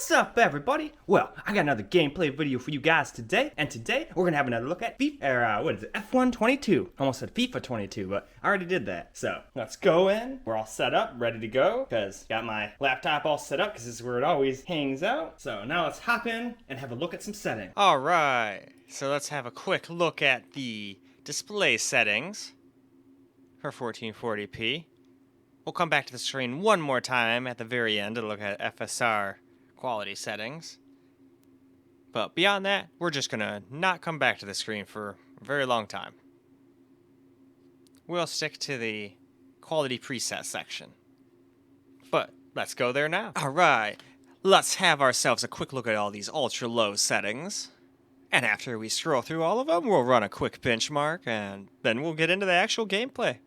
What's up, everybody? Well, I got another gameplay video for you guys today, and today we're gonna have another look at F1 22. Almost said FIFA 22, but I already did that. So let's go in. We're all set up, ready to go, because got my laptop all set up, because this is where it always hangs out. So now let's hop in and have a look at some settings. All right, so let's have a quick look at the display settings for 1440p. We'll come back to the screen one more time at the very end to look at FSR quality settings. But beyond that, we're just gonna not come back to the screen for a very long time. We'll stick to the quality preset section. But let's go there now. All right, let's have ourselves a quick look at all these ultra low settings. And after we scroll through all of them, we'll run a quick benchmark and then we'll get into the actual gameplay.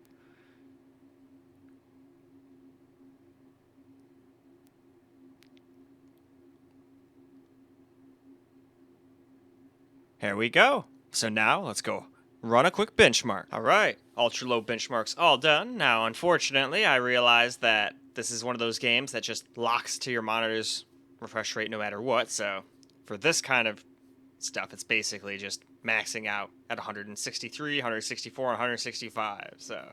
Here we go. So now let's go run a quick benchmark. All right, ultra low benchmarks all done. Now, unfortunately, I realized that this is one of those games that just locks to your monitor's refresh rate no matter what. So for this kind of stuff, it's basically just maxing out at 163, 164, 165. So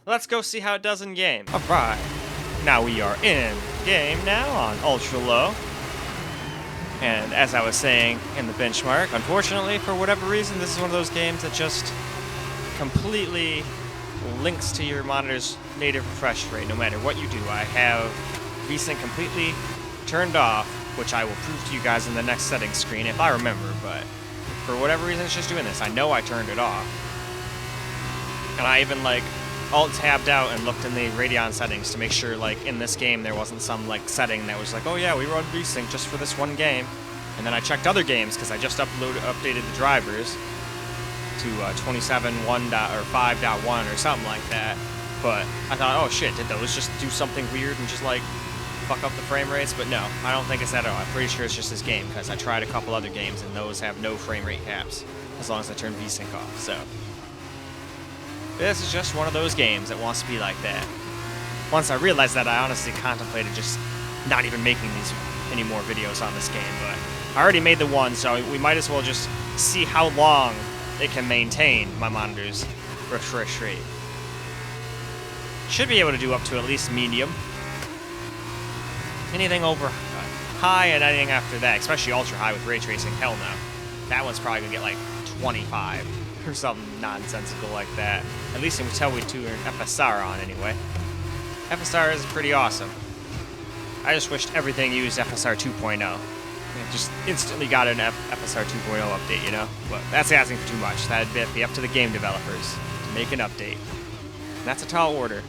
let's go see how it does in game. All right, now we are in game now on ultra low. And as I was saying in the benchmark, unfortunately, for whatever reason, this is one of those games that just completely links to your monitor's native refresh rate, no matter what you do. I have VSync completely turned off, which I will prove to you guys in the next settings screen if I remember, but for whatever reason, it's just doing this. I know I turned it off. And I even, alt-tabbed out and looked in the Radeon settings to make sure, in this game there wasn't some, setting that was oh yeah, we run VSync just for this one game. And then I checked other games, because I just updated the drivers to 27.1 or 5.1 or something like that. But I thought, oh shit, did those just do something weird and just, fuck up the frame rates? But no, I don't think it's that at all. I'm pretty sure it's just this game, because I tried a couple other games and those have no frame rate caps, as long as I turn VSync off, so. This is just one of those games that wants to be like that. Once I realized that, I honestly contemplated just not even making these any more videos on this game, but I already made the one, so we might as well just see how long it can maintain my monitor's refresh rate. Should be able to do up to at least medium. Anything over high and anything after that, especially ultra high with ray tracing, hell no. That one's probably gonna get 25. Or something nonsensical like that. At least until we turn FSR on anyway. FSR is pretty awesome. I just wished everything used FSR 2.0. It just instantly got an FSR 2.0 update, you know? But that's asking for too much. That'd be up to the game developers to make an update. And that's a tall order.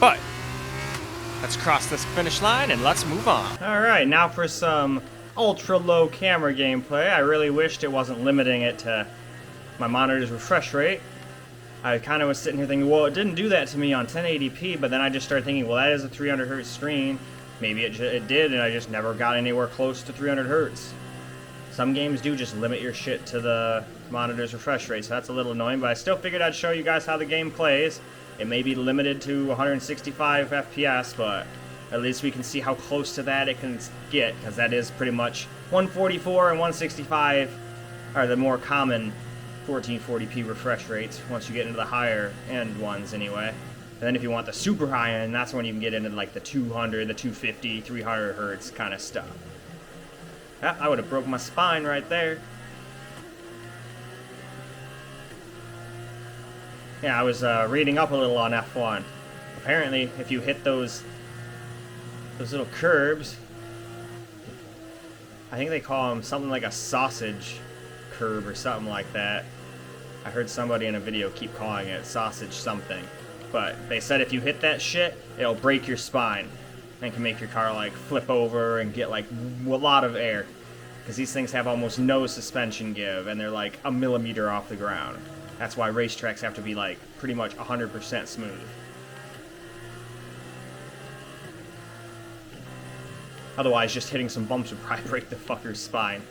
But let's cross this finish line and let's move on. Alright, now for some ultra low camera gameplay. I really wished it wasn't limiting it to my monitor's refresh rate. I kind of was sitting here thinking, well, it didn't do that to me on 1080p, but then I just started thinking, well, that is a 300 hertz screen. Maybe it did, and I just never got anywhere close to 300 hertz. Some games do just limit your shit to the monitor's refresh rate, so that's a little annoying, but I still figured I'd show you guys how the game plays. It may be limited to 165 FPS, but at least we can see how close to that it can get, because that is pretty much 144 and 165 are the more common 1440p refresh rates once you get into the higher end ones anyway. And then if you want the super high end, that's when you can get into the 200, the 250, 300 hertz kind of stuff. Yeah, I would have broke my spine right there. Yeah, I was reading up a little on F1. Apparently, if you hit those little curbs, I think they call them something like a sausage curb or something like that. I heard somebody in a video keep calling it sausage something. But they said if you hit that shit, it'll break your spine and can make your car flip over and get a lot of air. Because these things have almost no suspension give and they're a millimeter off the ground. That's why racetracks have to be pretty much 100% smooth. Otherwise, just hitting some bumps would probably break the fucker's spine.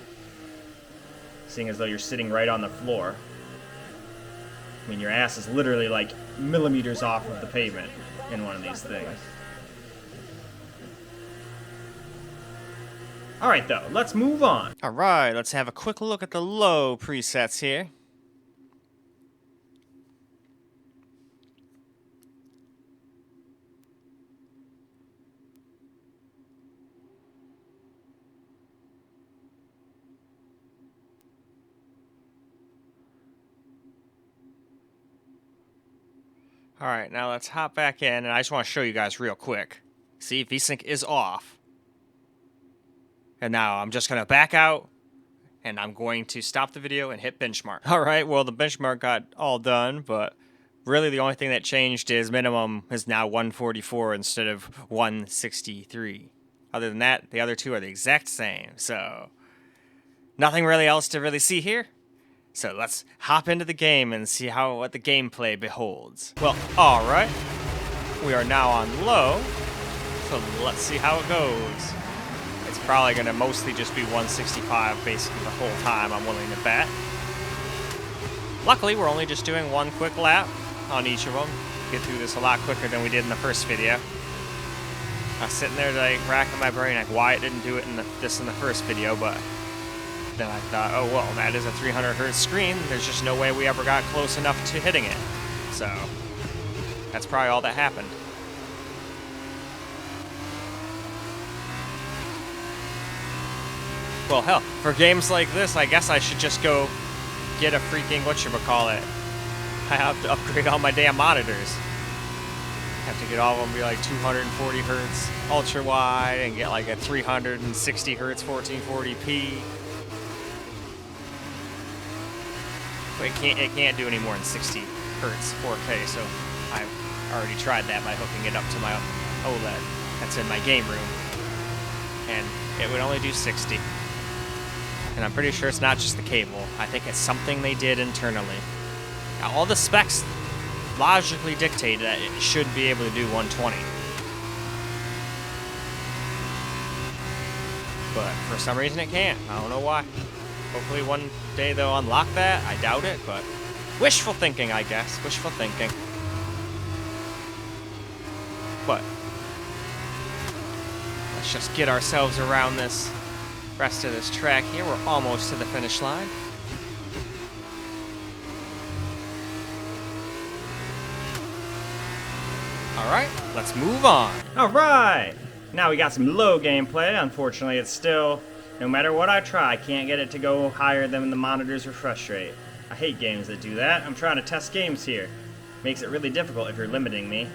Seeing as though you're sitting right on the floor. I mean, your ass is literally millimeters off of the pavement in one of these things. Alright though, let's move on. Alright, let's have a quick look at the low presets here. Alright, now let's hop back in, and I just want to show you guys real quick. See, VSync is off. And now I'm just going to back out, and I'm going to stop the video and hit benchmark. Alright, well the benchmark got all done, but really the only thing that changed is minimum is now 144 instead of 163. Other than that, the other two are the exact same, so nothing really else to really see here. So let's hop into the game and see what the gameplay beholds. Well, alright. We are now on low, so let's see how it goes. It's probably going to mostly just be 165 basically the whole time, I'm willing to bet. Luckily, we're only just doing one quick lap on each of them. Get through this a lot quicker than we did in the first video. I was sitting there like racking my brain like why it didn't do it in the first video, but then I thought, oh well, that is a 300 hertz screen. There's just no way we ever got close enough to hitting it. So that's probably all that happened. Well, hell, for games like this, I guess I should just go get a freaking whatchamacallit. I have to upgrade all my damn monitors. Have to get all of them be like 240 hertz ultra wide and get like a 360 hertz 1440p. But it can't do any more than 60 hertz 4K, so I've already tried that by hooking it up to my OLED that's in my game room. And it would only do 60. And I'm pretty sure it's not just the cable. I think it's something they did internally. Now, all the specs logically dictate that it should be able to do 120. But for some reason it can't. I don't know why. Hopefully one day they'll unlock that. I doubt it, but wishful thinking, I guess. Wishful thinking. But let's just get ourselves around this rest of this track here. We're almost to the finish line. Alright, let's move on. Alright! Now we got some low gameplay. Unfortunately, it's still, no matter what I try, I can't get it to go higher than the monitor's refresh rate. I hate games that do that. I'm trying to test games here. Makes it really difficult if you're limiting me.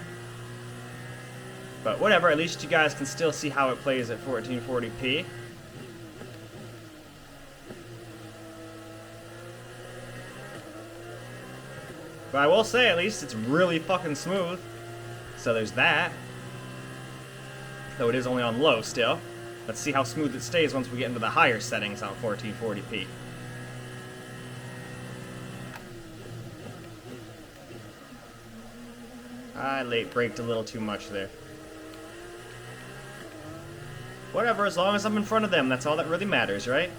But whatever, at least you guys can still see how it plays at 1440p. But I will say, at least it's really fucking smooth. So there's that. Though it is only on low still. Let's see how smooth it stays once we get into the higher settings on 1440p. I late braked a little too much there. Whatever, as long as I'm in front of them, that's all that really matters, right?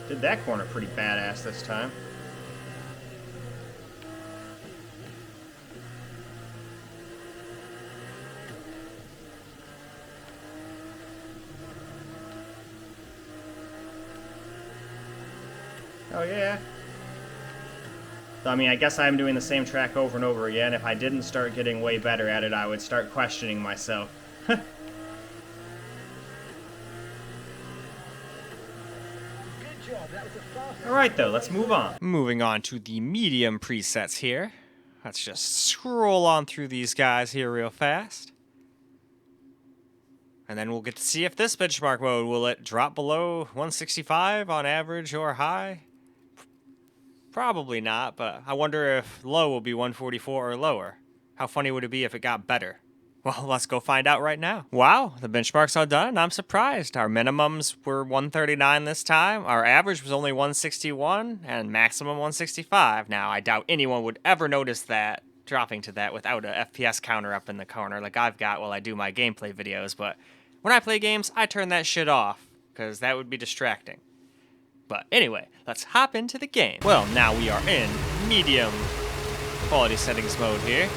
Did that corner pretty badass this time. Oh yeah. So, I mean, I guess I'm doing the same track over and over again. If I didn't start getting way better at it, I would start questioning myself. Alright though, let's move on. Moving on to the medium presets here. Let's just scroll on through these guys here real fast. And then we'll get to see if this benchmark mode, will it drop below 165 on average or high? Probably not, but I wonder if low will be 144 or lower. How funny would it be if it got better? Well, let's go find out right now. Wow, the benchmarks are done. I'm surprised. Our minimums were 139 this time. Our average was only 161 and maximum 165. Now, I doubt anyone would ever notice that dropping to that without a FPS counter up in the corner like I've got while I do my gameplay videos, but When I play games, I turn that shit off, because that would be distracting. But anyway, let's hop into the game. Well, now we are in medium quality settings mode here.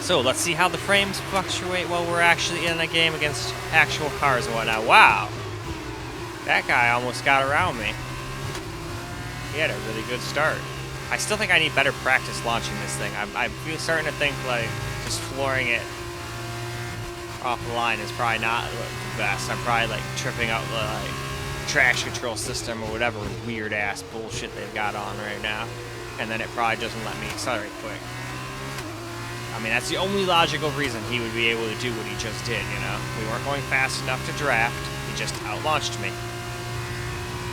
So let's see how the frames fluctuate while we're actually in a game against actual cars and whatnot. Wow, that guy almost got around me. He had a really good start. I still think I need better practice launching this thing. I'm starting to think like just flooring it off the line is probably not the best. I'm probably like tripping out the like traction control system or whatever weird ass bullshit they've got on right now, and then it probably doesn't let me accelerate quick. I mean, that's the only logical reason he would be able to do what he just did, you know? We weren't going fast enough to draft, he just outlaunched me.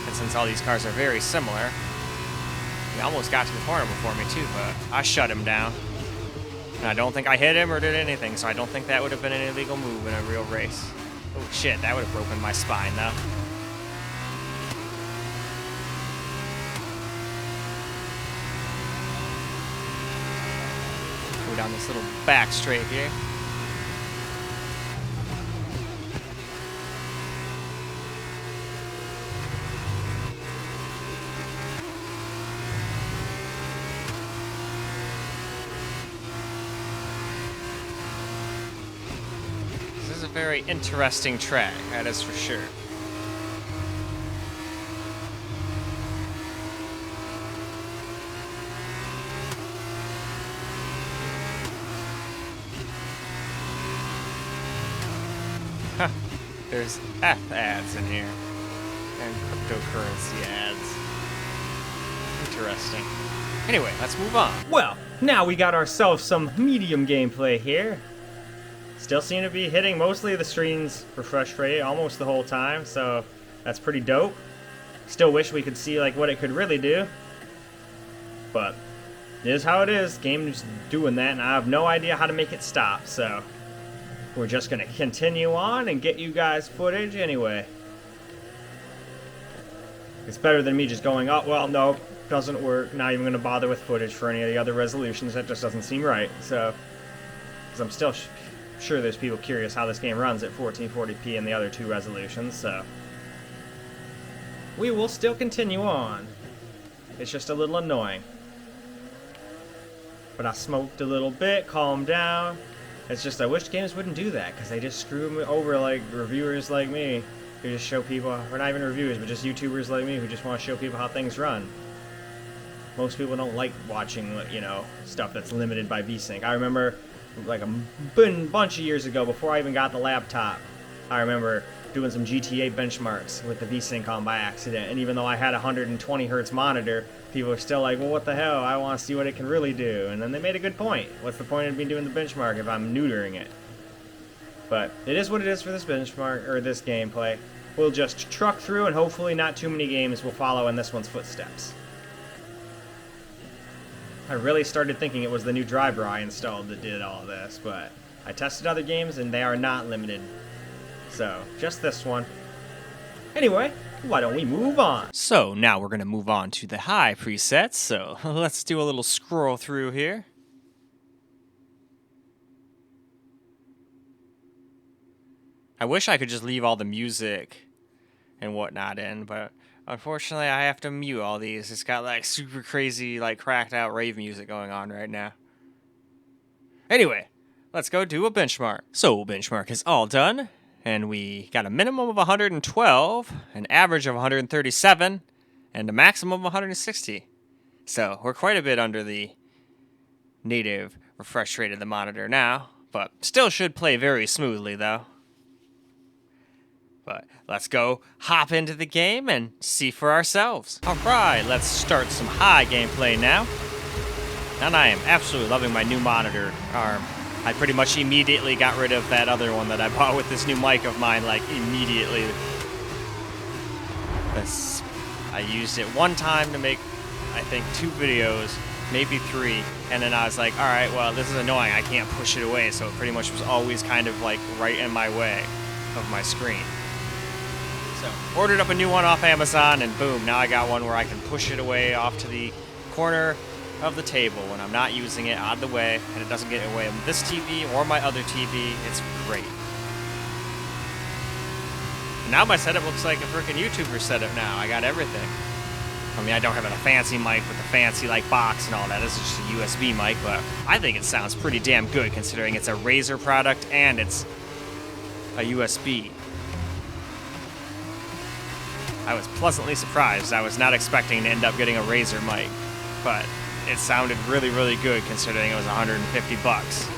And since all these cars are very similar, he almost got to the corner before me too, but I shut him down. And I don't think I hit him or did anything, so I don't think that would have been an illegal move in a real race. Oh shit, that would have broken my spine though. Go down this little back straight here. This is a very interesting track, that is for sure. Huh, there's F ads in here, and cryptocurrency ads. Interesting. Anyway, let's move on. Well, now we got ourselves some medium gameplay here. Still seem to be hitting mostly the screen's refresh rate almost the whole time, so that's pretty dope. Still wish we could see like what it could really do, but it is how it is. Game's doing that, and I have no idea how to make it stop, so we're just gonna continue on and get you guys footage anyway. It's better than me just going, oh, well, no, doesn't work. Not even gonna bother with footage for any of the other resolutions. That just doesn't seem right. So, because I'm still sure there's people curious how this game runs at 1440p and the other two resolutions, so we will still continue on. It's just a little annoying. But I smoked a little bit, calmed down. It's just I wish games wouldn't do that, because they just screw me over like reviewers like me who just show people, or not even reviewers, but just YouTubers like me who just want to show people how things run. Most people don't like watching, you know, stuff that's limited by VSync. I remember like a bunch of years ago, before I even got the laptop, I remember doing some GTA benchmarks with the VSync on by accident, and even though I had a 120 hertz monitor, people were still like, well, what the hell, I want to see what it can really do. And then they made a good point. What's the point of me doing the benchmark if I'm neutering it? But it is what it is for this benchmark, or this gameplay. We'll just truck through, and hopefully not too many games will follow in this one's footsteps. I really started thinking it was the new driver I installed that did all this, but I tested other games and they are not limited. So, just this one. Anyway, why don't we move on? So now we're going to move on to the high presets, so let's do a little scroll through here. I wish I could just leave all the music and whatnot in, but unfortunately I have to mute all these. It's got like super crazy, like cracked out rave music going on right now. Anyway, let's go do a benchmark. So benchmark is all done, and we got a minimum of 112, an average of 137, and a maximum of 160. So we're quite a bit under the native refresh rate of the monitor now, but still should play very smoothly though. But let's go hop into the game and see for ourselves. Alright, let's start some high gameplay now. And I am absolutely loving my new monitor arm. I pretty much immediately got rid of that other one that I bought with this new mic of mine, like immediately. I used it one time to make, I think, 2 videos, maybe 3, and then I was like, alright, well, this is annoying, I can't push it away, so it pretty much was always kind of like right in my way of my screen. So, ordered up a new one off Amazon, and boom, now I got one where I can push it away off to the corner of the table when I'm not using it, out of the way, and it doesn't get in the way of this TV or my other TV. It's great. Now my setup looks like a freaking YouTuber setup now. I got everything. I mean, I don't have a fancy mic with a fancy like box and all that. This is just a USB mic, but I think it sounds pretty damn good considering it's a Razer product and it's a USB. I was pleasantly surprised. I was not expecting to end up getting a Razer mic, but it sounded really, really good considering it was 150 bucks.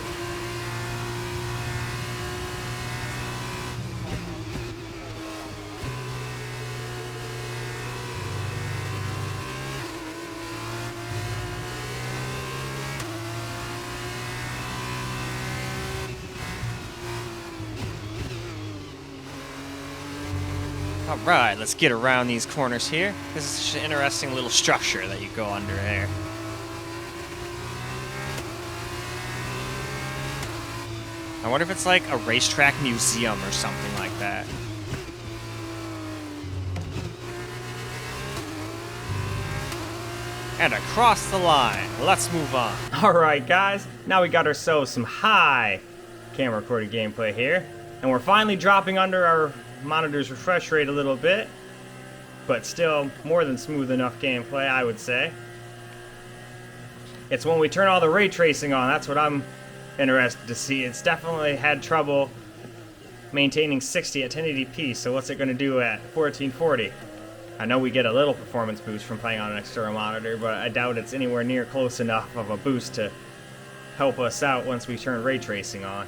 Alright, let's get around these corners here. This is such an interesting little structure that you go under here. I wonder if it's like a racetrack museum or something like that. And across the line. Let's move on. Alright guys, now we got ourselves some high camera recorded gameplay here. And we're finally dropping under our monitor's refresh rate a little bit. But still more than smooth enough gameplay, I would say. It's when we turn all the ray tracing on, that's what I'm interested to see. It's definitely had trouble maintaining 60 at 1080p, so what's it going to do at 1440? I know we get a little performance boost from playing on an external monitor, but I doubt it's anywhere near close enough of a boost to help us out once we turn ray tracing on.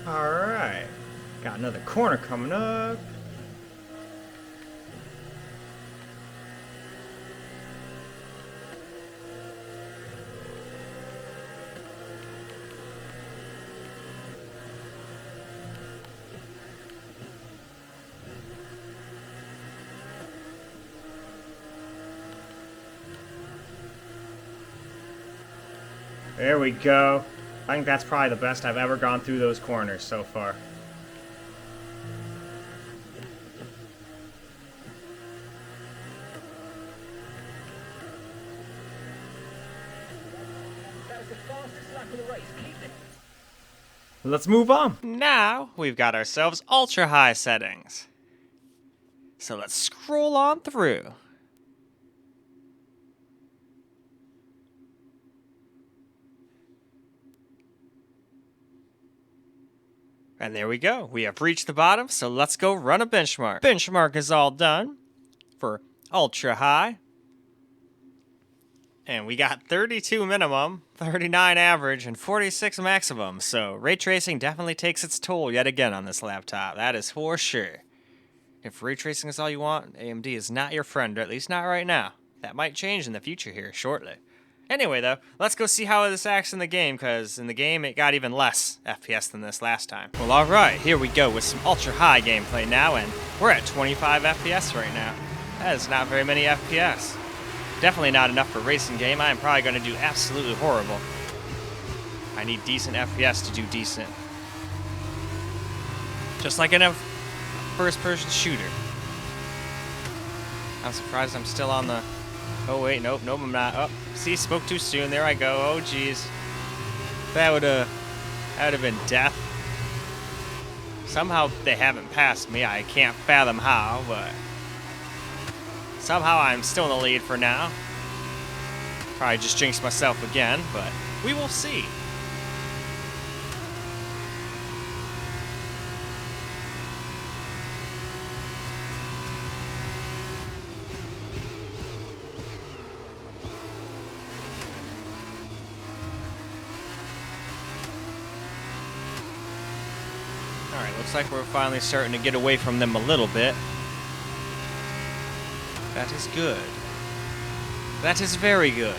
Alright, got another corner coming up. There we go. I think that's probably the best I've ever gone through those corners so far. Let's move on. Now we've got ourselves ultra high settings. So let's scroll on through. And there we go. We have reached the bottom, so let's go run a benchmark. Benchmark is all done for ultra high. And we got 32 minimum, 39 average, and 46 maximum. So ray tracing definitely takes its toll yet again on this laptop. That is for sure. If ray tracing is all you want, AMD is not your friend, or at least not right now. That might change in the future here shortly. Anyway, though, let's go see how this acts in the game, because in the game it got even less FPS than this last time. Well, alright, here we go with some ultra-high gameplay now, and we're at 25 FPS right now. That is not very many FPS. Definitely not enough for a racing game. I am probably going to do absolutely horrible. I need decent FPS to do decent. Just like in a first-person shooter. I'm surprised I'm still on the... Oh, wait, nope, I'm not. Oh, see, spoke too soon. There I go. Oh, jeez. That would have been death. Somehow they haven't passed me. I can't fathom how, but somehow I'm still in the lead for now. Probably just jinxed myself again, but we will see. Alright, looks like we're finally starting to get away from them a little bit. That is good. That is very good.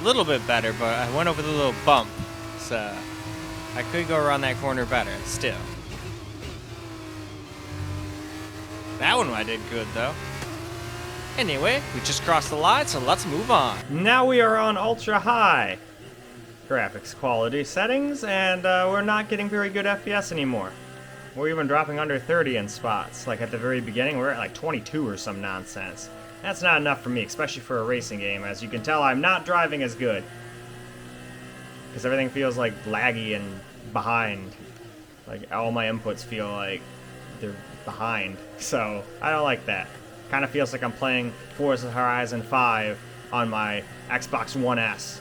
little bit better, but I went over the little bump, so I could go around that corner better, still. That one I did good, though. Anyway, we just crossed the line, so let's move on. Now we are on ultra high graphics quality settings, and we're not getting very good FPS anymore. We're even dropping under 30 in spots. Like at the very beginning, we're at like 22 or some nonsense. That's not enough for me, especially for a racing game. As you can tell, I'm not driving as good. Because everything feels like laggy and behind. Like all my inputs feel like they're behind. So I don't like that. Kind of feels like I'm playing Forza Horizon 5 on my Xbox One S.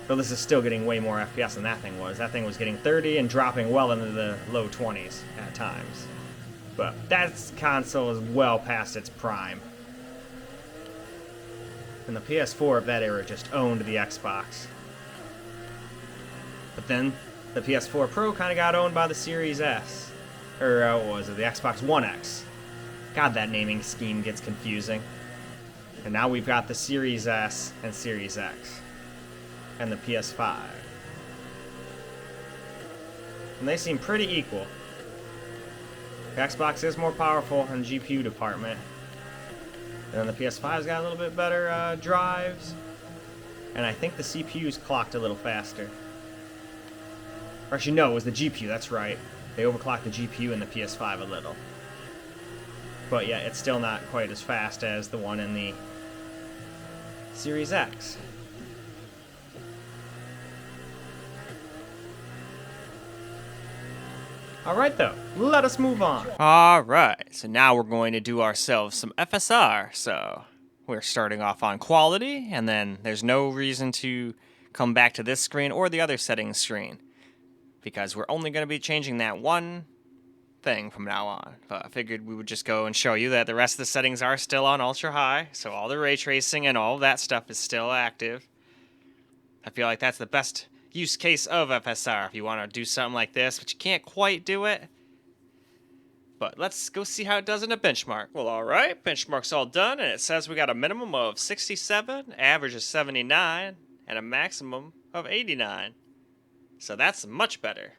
But this is still getting way more FPS than that thing was. That thing was getting 30 and dropping well into the low 20s at times. But that console is well past its prime. And the PS4 of that era just owned the Xbox. But then the PS4 Pro kind of got owned by the Series S. Or what was it? The Xbox One X. God, that naming scheme gets confusing. And now we've got the Series S and Series X. And the PS5. And they seem pretty equal. The Xbox is more powerful in the GPU department. And then the PS5's got a little bit better drives. And I think the CPU's clocked a little faster. Or actually, no, it was the GPU, that's right. They overclocked the GPU in the PS5 a little. But yeah, it's still not quite as fast as the one in the Series X. Alright though, let us move on. Alright, so now we're going to do ourselves some FSR. So we're starting off on quality, and then there's no reason to come back to this screen or the other settings screen, because we're only going to be changing that one thing from now on. But I figured we would just go and show you that the rest of the settings are still on ultra high, so all the ray tracing and all of that stuff is still active. I feel like that's the best use case of FSR if you want to do something like this, but you can't quite do it. But let's go see how it does in a benchmark. Well, alright, benchmark's all done, and it says we got a minimum of 67, average of 79, and a maximum of 89. So that's much better.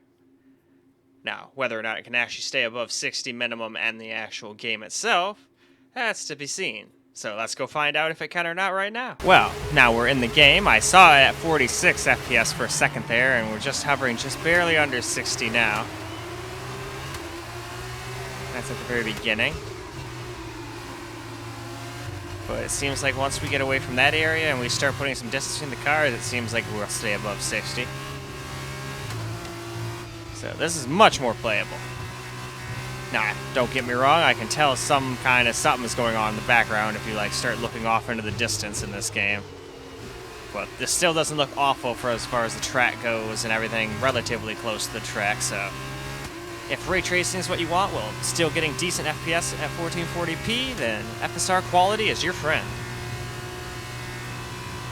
Now, whether or not it can actually stay above 60 minimum and the actual game itself, that's to be seen. So let's go find out if it can or not right now. Well, now we're in the game. I saw it at 46 FPS for a second there, and we're just hovering just barely under 60 now. That's at the very beginning. But it seems like once we get away from that area and we start putting some distance between the cars, it seems like we'll stay above 60. So this is much more playable. Now, don't get me wrong, I can tell some kind of something is going on in the background if you like start looking off into the distance in this game. But this still doesn't look awful for as far as the track goes and everything relatively close to the track, so if ray tracing is what you want while still getting decent FPS at 1440p, then FSR quality is your friend.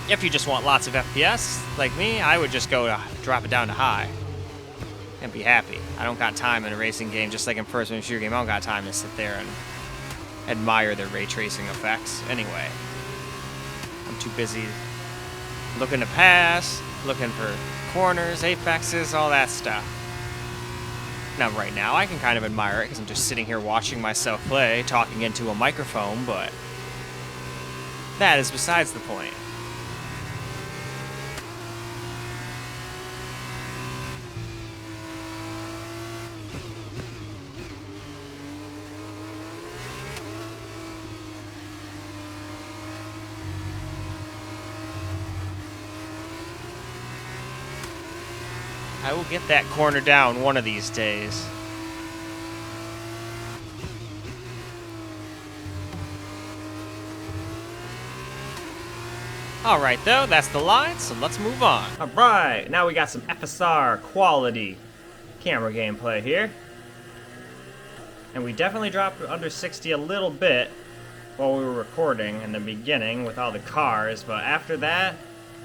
If you just want lots of FPS, like me, I would just go drop it down to high and be happy. I don't got time in a racing game, just like in first-person shooter game, I don't got time to sit there and admire the ray tracing effects. Anyway, I'm too busy looking to pass, looking for corners, apexes, all that stuff. Now, right now, I can kind of admire it because I'm just sitting here watching myself play, talking into a microphone, but that is besides the point. I will get that corner down one of these days. Alright though, that's the line, so let's move on. Alright, now we got some FSR quality camera gameplay here. And we definitely dropped under 60 a little bit while we were recording in the beginning with all the cars, but after that,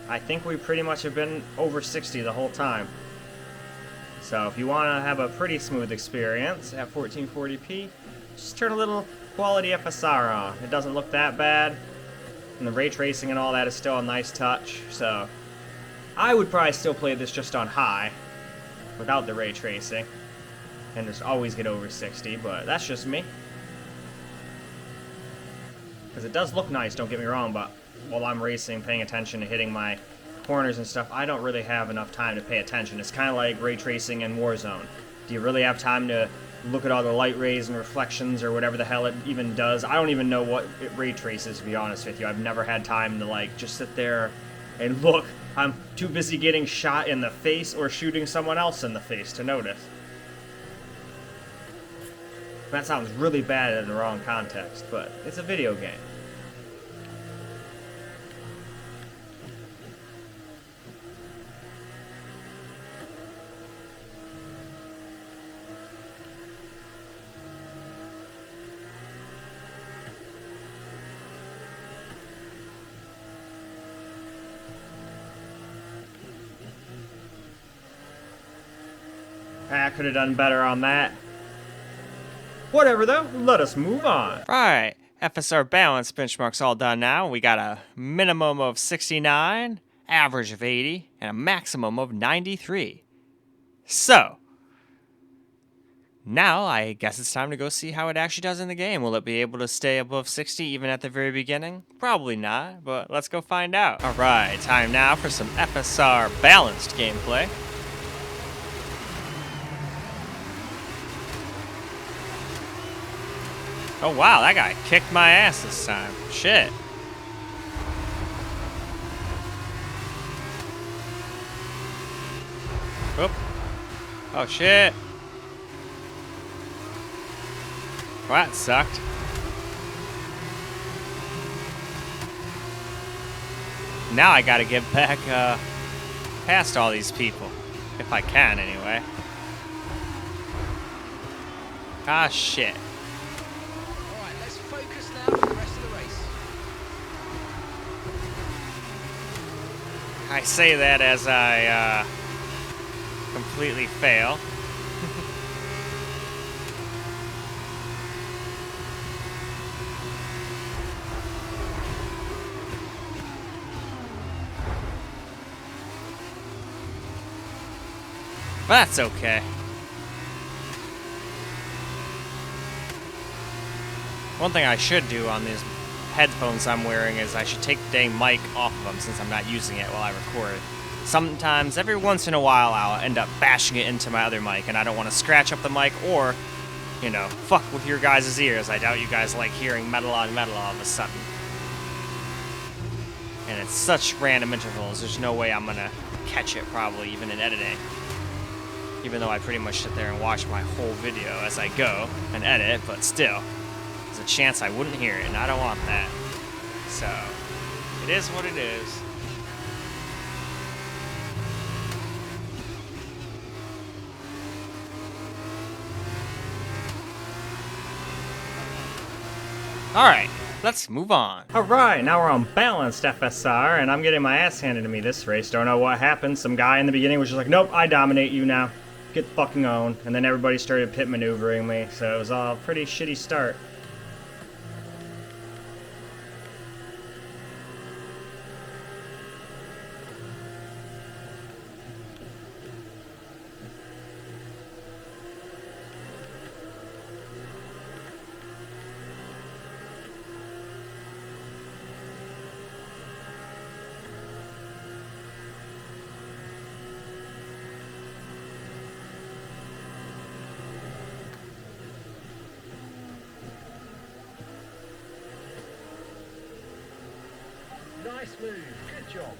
I think we pretty much have been over 60 the whole time. So if you want to have a pretty smooth experience at 1440p, just turn a little quality FSR on. It doesn't look that bad. And the ray tracing and all that is still a nice touch, so I would probably still play this just on high, without the ray tracing, and just always get over 60, but that's just me. Because it does look nice, don't get me wrong, but while I'm racing, paying attention to hitting my corners and stuff, I don't really have enough time to pay attention. It's kind of like ray tracing in Warzone. Do you really have time to look at all the light rays and reflections or whatever the hell it even does? I don't even know what it ray traces, to be honest with you. I've never had time to, like, just sit there and look. I'm too busy getting shot in the face or shooting someone else in the face to notice. That sounds really bad in the wrong context, but it's a video game. I could have done better on that. Whatever though, let us move on. Right, FSR balance benchmarks all done now. We got a minimum of 69, average of 80, and a maximum of 93. So, now I guess it's time to go see how it actually does in the game. Will it be able to stay above 60 even at the very beginning? Probably not, but let's go find out. Alright, time now for some FSR balanced gameplay. Oh wow, that guy kicked my ass this time. Shit. Oop. Oh shit. Well, that sucked. Now I gotta get back past all these people. If I can, anyway. Ah, shit. I say that as I completely fail. But that's okay. One thing I should do on these headphones I'm wearing is I should take the dang mic off of them since I'm not using it while I record. Sometimes, every once in a while, I'll end up bashing it into my other mic, and I don't want to scratch up the mic or, you know, fuck with your guys' ears. I doubt you guys like hearing metal on metal all of a sudden. And it's such random intervals, there's no way I'm gonna catch it probably, even in editing. Even though I pretty much sit there and watch my whole video as I go and edit, but still. There's a chance I wouldn't hear it, and I don't want that. So, it is what it is. Alright, let's move on. Alright, now we're on balanced FSR, and I'm getting my ass handed to me this race. Don't know what happened. Some guy in the beginning was just like, nope, I dominate you now. Get fucking on. And then everybody started pit maneuvering me, so it was all a pretty shitty start. Nice move. Good job.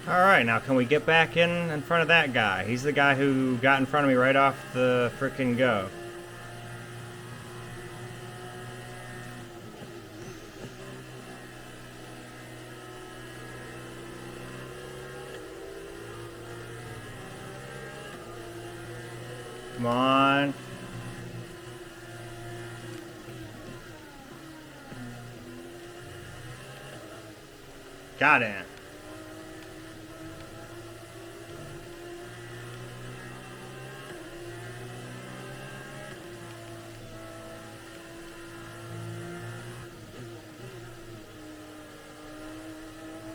Alright, now can we get back in front of that guy? He's the guy who got in front of me right off the frickin' go. Come on. Got it.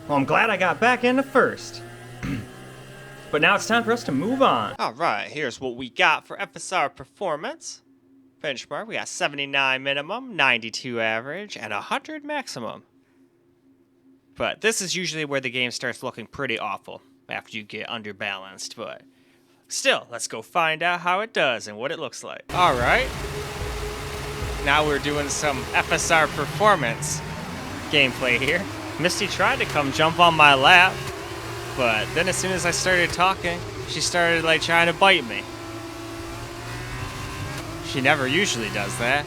Well, I'm glad I got back into first. But now it's time for us to move on. Alright, here's what we got for FSR performance. Benchmark, we got 79 minimum, 92 average, and 100 maximum. But this is usually where the game starts looking pretty awful after you get underbalanced, but still, let's go find out how it does and what it looks like. Alright. Now we're doing some FSR performance gameplay here. Misty tried to come jump on my lap, but then as soon as I started talking, she started like trying to bite me. She never usually does that.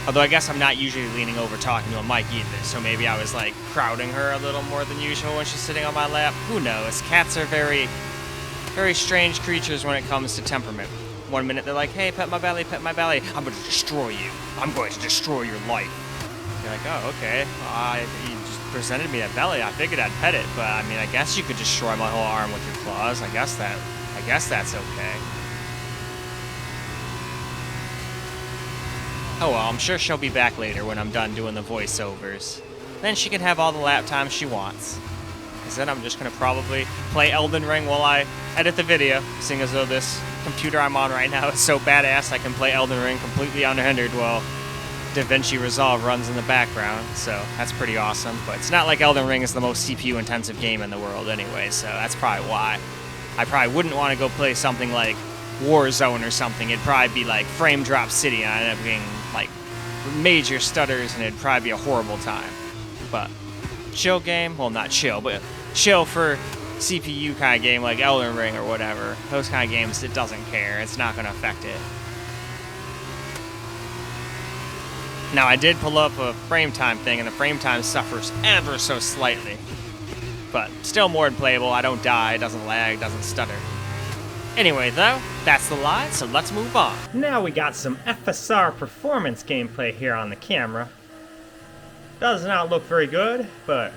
Although I guess I'm not usually leaning over talking to a mic either, so maybe I was like crowding her a little more than usual when she's sitting on my lap. Who knows? Cats are very, very strange creatures when it comes to temperament. One minute they're like, hey, pet my belly, pet my belly. I'm going to destroy you. I'm going to destroy your life. You're like, oh, okay. You just presented me a belly. I figured I'd pet it, but I mean, I guess you could destroy my whole arm with your claws. I guess that's okay. Oh well, I'm sure she'll be back later when I'm done doing the voiceovers. Then she can have all the lap time she wants. Because then I'm just going to probably play Elden Ring while I edit the video, seeing as though this computer I'm on right now is so badass I can play Elden Ring completely unhindered while DaVinci Resolve runs in the background, so that's pretty awesome. But it's not like Elden Ring is the most CPU-intensive game in the world anyway, so that's probably why. I probably wouldn't want to go play something like Warzone or something. It'd probably be like Frame Drop City, and I'd end up being like major stutters, and it'd probably be a horrible time. But chill game, well, not chill, but chill for CPU kind of game like Elden Ring or whatever. Those kind of games, it doesn't care. It's not going to affect it. Now, I did pull up a frame time thing, and the frame time suffers ever so slightly. But still more than playable. I don't die, it doesn't lag, doesn't stutter. Anyway, though, that's the line, so let's move on. Now we got some FSR performance gameplay here on the camera. Does not look very good, but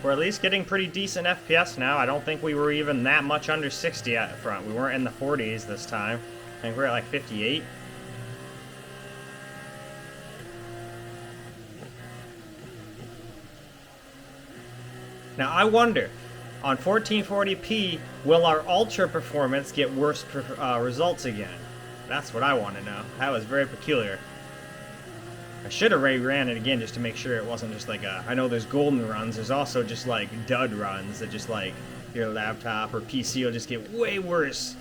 we're at least getting pretty decent FPS now. I don't think we were even that much under 60 at the front. We weren't in the 40s this time. I think we're at like 58. Now I wonder, on 1440p, will our ultra performance get worse results again? That's what I want to know. That was very peculiar. I should have ran it again just to make sure it wasn't just like a... I know there's golden runs, there's also just like dud runs that just like your laptop or PC will just get way worse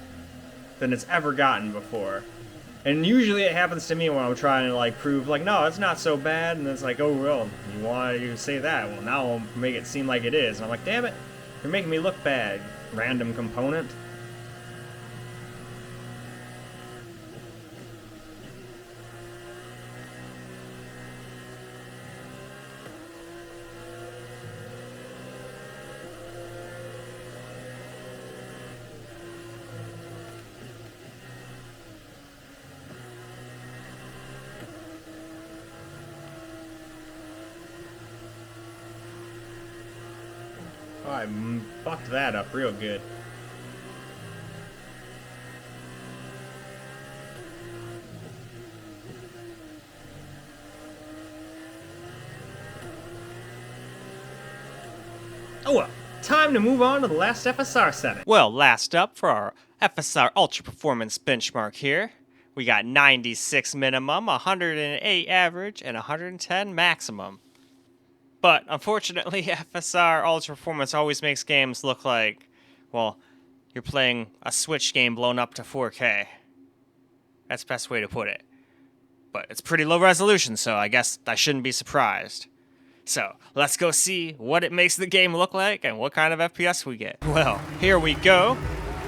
than it's ever gotten before. And usually it happens to me when I'm trying to like prove like, no, it's not so bad, and it's like, oh well, you want to say that? Well, now I'll make it seem like it is. And I'm like, damn it, you're making me look bad, random component. Oh, I fucked that up real good. Oh well, time to move on to the last FSR setting. Well, last up for our FSR Ultra Performance benchmark here, we got 96 minimum, 108 average, and 110 maximum. But unfortunately, FSR Ultra Performance always makes games look like, well, you're playing a Switch game blown up to 4K. That's the best way to put it. But it's pretty low resolution, so I guess I shouldn't be surprised. So, let's go see what it makes the game look like and what kind of FPS we get. Well, here we go.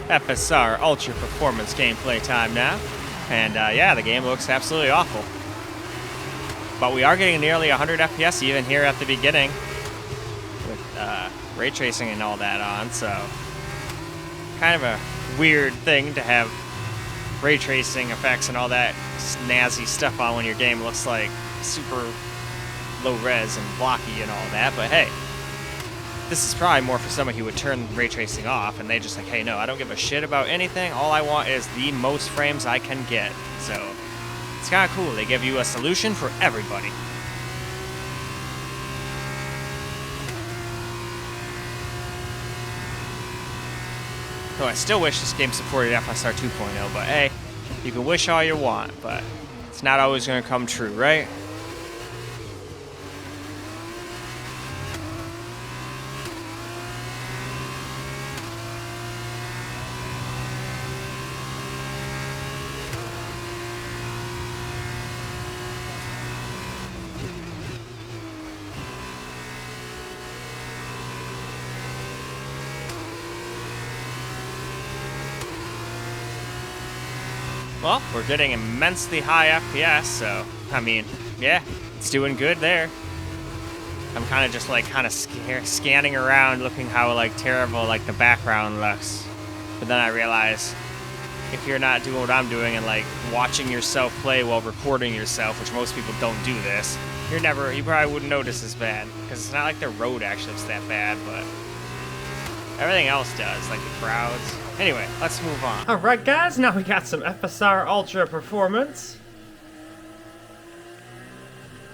FSR Ultra Performance gameplay time now. And yeah, the game looks absolutely awful. But we are getting nearly 100 FPS even here at the beginning with ray tracing and all that on, so kind of a weird thing to have ray tracing effects and all that snazzy stuff on when your game looks like super low res and blocky and all that, but hey, this is probably more for someone who would turn ray tracing off and they just like, hey, no, I don't give a shit about anything, all I want is the most frames I can get, so it's kind of cool. They give you a solution for everybody. Though I still wish this game supported FSR 2.0, but hey, you can wish all you want, but it's not always going to come true, right? Well, we're getting immensely high FPS, so, I mean, yeah, it's doing good there. I'm kind of just, like, scanning around, looking how, like, terrible, like, the background looks. But then I realize, if you're not doing what I'm doing and, like, watching yourself play while recording yourself, which most people don't do this, you probably wouldn't notice as bad. Because it's not like the road actually looks that bad, but everything else does, like the crowds. Anyway, let's move on. Alright guys, now we got some FSR Ultra Performance.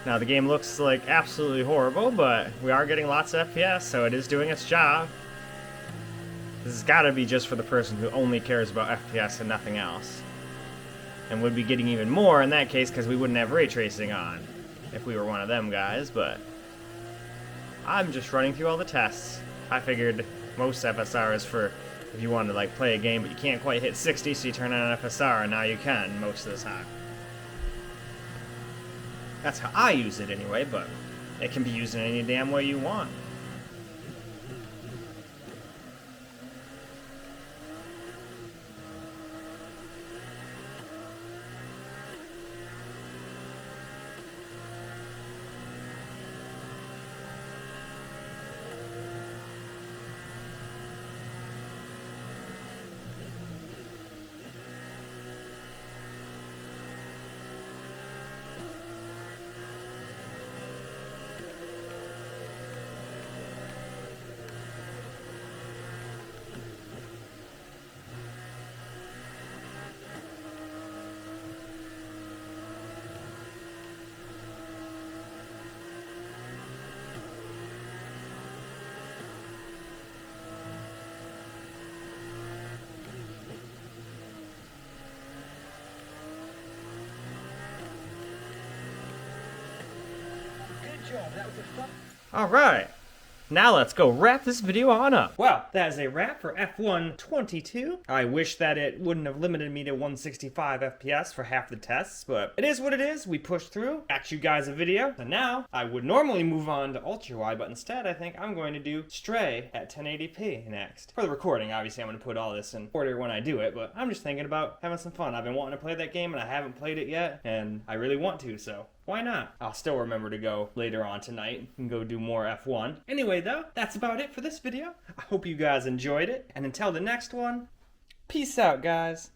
Now the game looks like absolutely horrible, but we are getting lots of FPS, so it is doing its job. This has got to be just for the person who only cares about FPS and nothing else. And would be getting even more in that case because we wouldn't have ray tracing on if we were one of them guys, but I'm just running through all the tests. I figured most FSR is for if you want to like play a game but you can't quite hit 60, so you turn on an FSR, and now you can most of the time. That's how I use it anyway, but it can be used in any damn way you want. Good job, that was a fun... Alright, now let's go wrap this video on up. Well, that is a wrap for F1 22. I wish that it wouldn't have limited me to 165 FPS for half the tests, but it is what it is. We pushed through, got you guys a video, and now I would normally move on to ultra wide, but instead I think I'm going to do Stray at 1080p next. For the recording, obviously I'm going to put all this in order when I do it, but I'm just thinking about having some fun. I've been wanting to play that game and I haven't played it yet, and I really want to, so why not? I'll still remember to go later on tonight and go do more F1. Anyway though, that's about it for this video. I hope you guys enjoyed it, and until the next one, peace out guys.